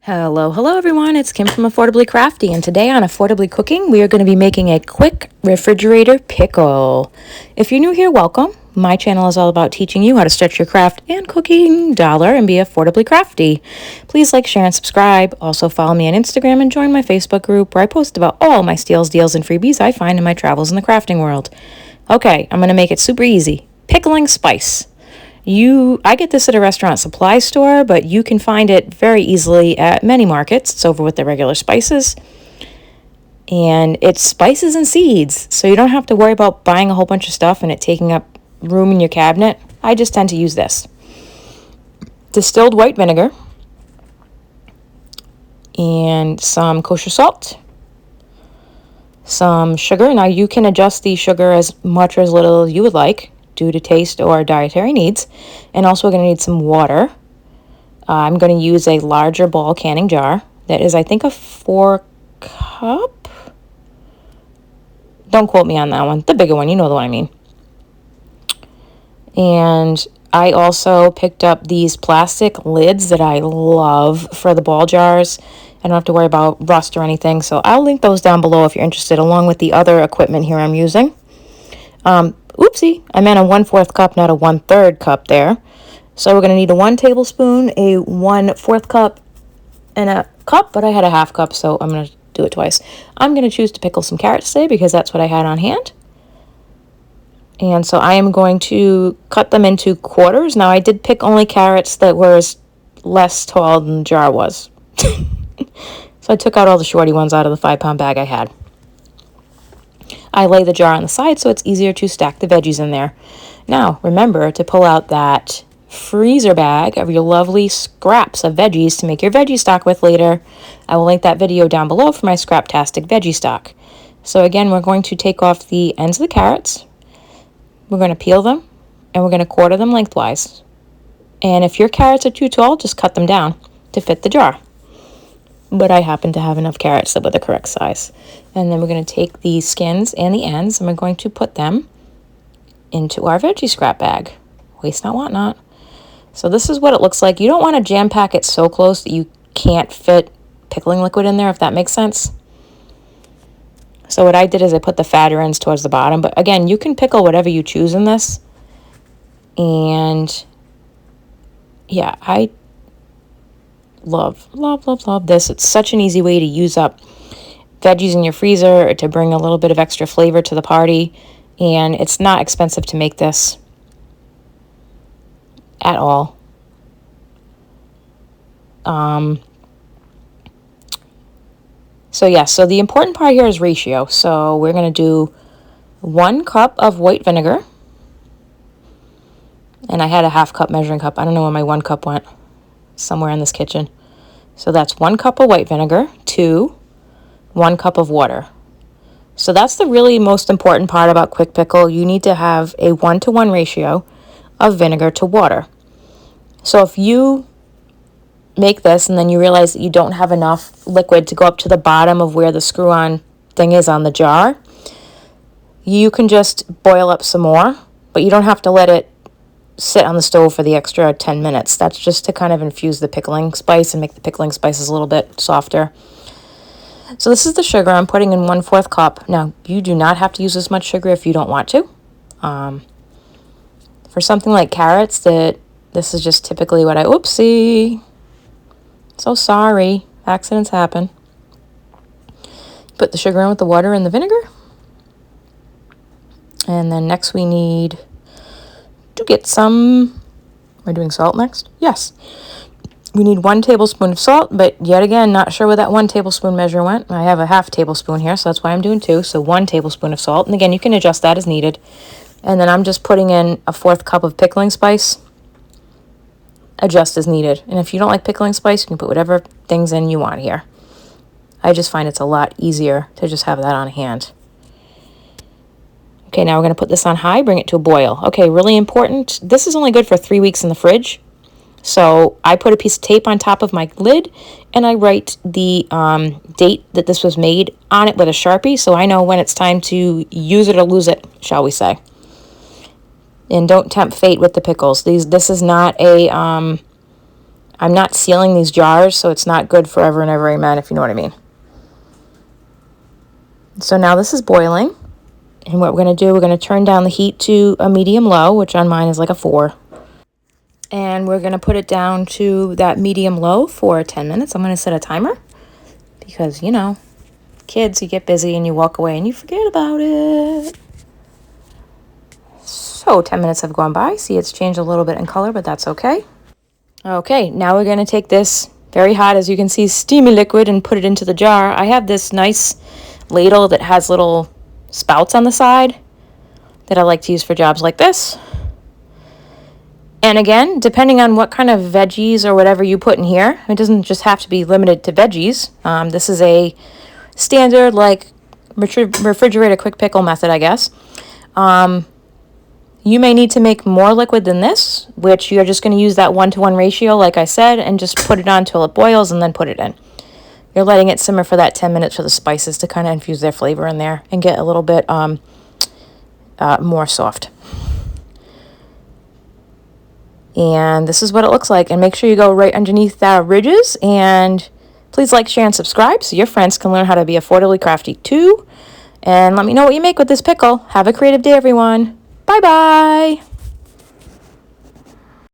Hello everyone, it's Kim from Affordably Crafty, and today on Affordably Cooking, we are going to be making a quick refrigerator pickle. If you're new here, welcome. My channel is all about teaching you how to stretch your craft and cooking dollar and be affordably crafty. Please like, share, and subscribe. Also follow me on Instagram and join my Facebook group where I post about all my steals, deals, and freebies I find in my travels in the crafting world. Okay, I'm going to make it super easy. Pickling spice. I get this at a restaurant supply store, but you can find it very easily at many markets. It's over with the regular spices. And it's spices and seeds, so you don't have to worry about buying a whole bunch of stuff and it taking up room in your cabinet. I just tend to use this. Distilled white vinegar and some kosher salt, some sugar. Now you can adjust the sugar as much or as little as you would like, due to taste or dietary needs. And also we're going to need some water. I'm going to use a larger ball canning jar that is, I think, a 4-cup. Don't quote me on that one. The bigger one, you know the one I mean. And I also picked up these plastic lids that I love for the ball jars. I don't have to worry about rust or anything, so I'll link those down below if you're interested, along with the other equipment here I'm using. Oopsie, I meant a 1/4 cup, not a 1/3 cup there. So we're going to need a 1 tablespoon, a 1/4 cup, and a cup, but I had a 1/2 cup, so I'm going to do it twice. I'm going to choose to pickle some carrots today because that's what I had on hand. And so I am going to cut them into quarters. Now I did pick only carrots that were less tall than the jar was. So I took out all the shorty ones out of the 5-pound bag I had. I lay the jar on the side so it's easier to stack the veggies in there. Now, remember to pull out that freezer bag of your lovely scraps of veggies to make your veggie stock with later. I will link that video down below for my Scraptastic veggie stock. So again, we're going to take off the ends of the carrots. We're going to peel them, and we're going to quarter them lengthwise. And if your carrots are too tall, just cut them down to fit the jar. But I happen to have enough carrots that were the correct size. And then we're going to take the skins and the ends and we're going to put them into our veggie scrap bag. Waste not, want not. So this is what it looks like. You don't want to jam pack it so close that you can't fit pickling liquid in there, if that makes sense. So what I did is I put the fatter ends towards the bottom. But again, you can pickle whatever you choose in this. And yeah, I love this. It's such an easy way to use up veggies in your freezer or to bring a little bit of extra flavor to the party, and it's not expensive to make this at all. So the important part here is ratio. So we're going to do 1 cup of white vinegar, and I had a 1/2 cup measuring cup. I don't know where my 1 cup went. Somewhere in this kitchen. So that's 1 cup of white vinegar to 1 cup of water. So that's the really most important part about quick pickle. You need to have a 1-to-1 ratio of vinegar to water. So if you make this and then you realize that you don't have enough liquid to go up to the bottom of where the screw-on thing is on the jar, you can just boil up some more, but you don't have to let it sit on the stove for the extra 10 minutes. That's just to kind of infuse the pickling spice and make the pickling spices a little bit softer. So this is the sugar I'm putting in 1/4 cup. Now, you do not have to use as much sugar if you don't want to. For something like carrots, this is just typically what oopsie. So sorry. Accidents happen. Put the sugar in with the water and the vinegar. And then next we need to get some, am I doing salt next? Yes. We need 1 tablespoon of salt, but yet again, not sure where that 1 tablespoon measure went. I have a 1/2 tablespoon here, so that's why I'm doing 2. So 1 tablespoon of salt. And again, you can adjust that as needed. And then I'm just putting in a 1/4 cup of pickling spice. Adjust as needed. And if you don't like pickling spice, you can put whatever things in you want here. I just find it's a lot easier to just have that on hand. Okay, now we're going to put this on high, bring it to a boil. Okay, really important. This is only good for 3 weeks in the fridge. So I put a piece of tape on top of my lid, and I write the date that this was made on it with a Sharpie, so I know when it's time to use it or lose it, shall we say. And don't tempt fate with the pickles. This is not a I'm not sealing these jars, so it's not good forever and ever, amen, if you know what I mean. So now this is boiling. And what we're going to do, we're going to turn down the heat to a medium-low, which on mine is like a 4. And we're going to put it down to that medium-low for 10 minutes. I'm going to set a timer because, you know, kids, you get busy and you walk away and you forget about it. So 10 minutes have gone by. See, it's changed a little bit in color, but that's okay. Okay, now we're going to take this very hot, as you can see, steamy liquid and put it into the jar. I have this nice ladle that has little spouts on the side that I like to use for jobs like this. And again, depending on what kind of veggies or whatever you put in here, it doesn't just have to be limited to veggies. This is a standard, like, refrigerator quick pickle method, I guess. You may need to make more liquid than this, which you're just going to use that 1-to-1 ratio, like I said, and just put it on until it boils and then put it in. You're letting it simmer for that 10 minutes for the spices to kind of infuse their flavor in there and get a little bit more soft. And this is what it looks like. And make sure you go right underneath our ridges. And please like, share, and subscribe so your friends can learn how to be affordably crafty too. And let me know what you make with this pickle. Have a creative day, everyone. Bye-bye.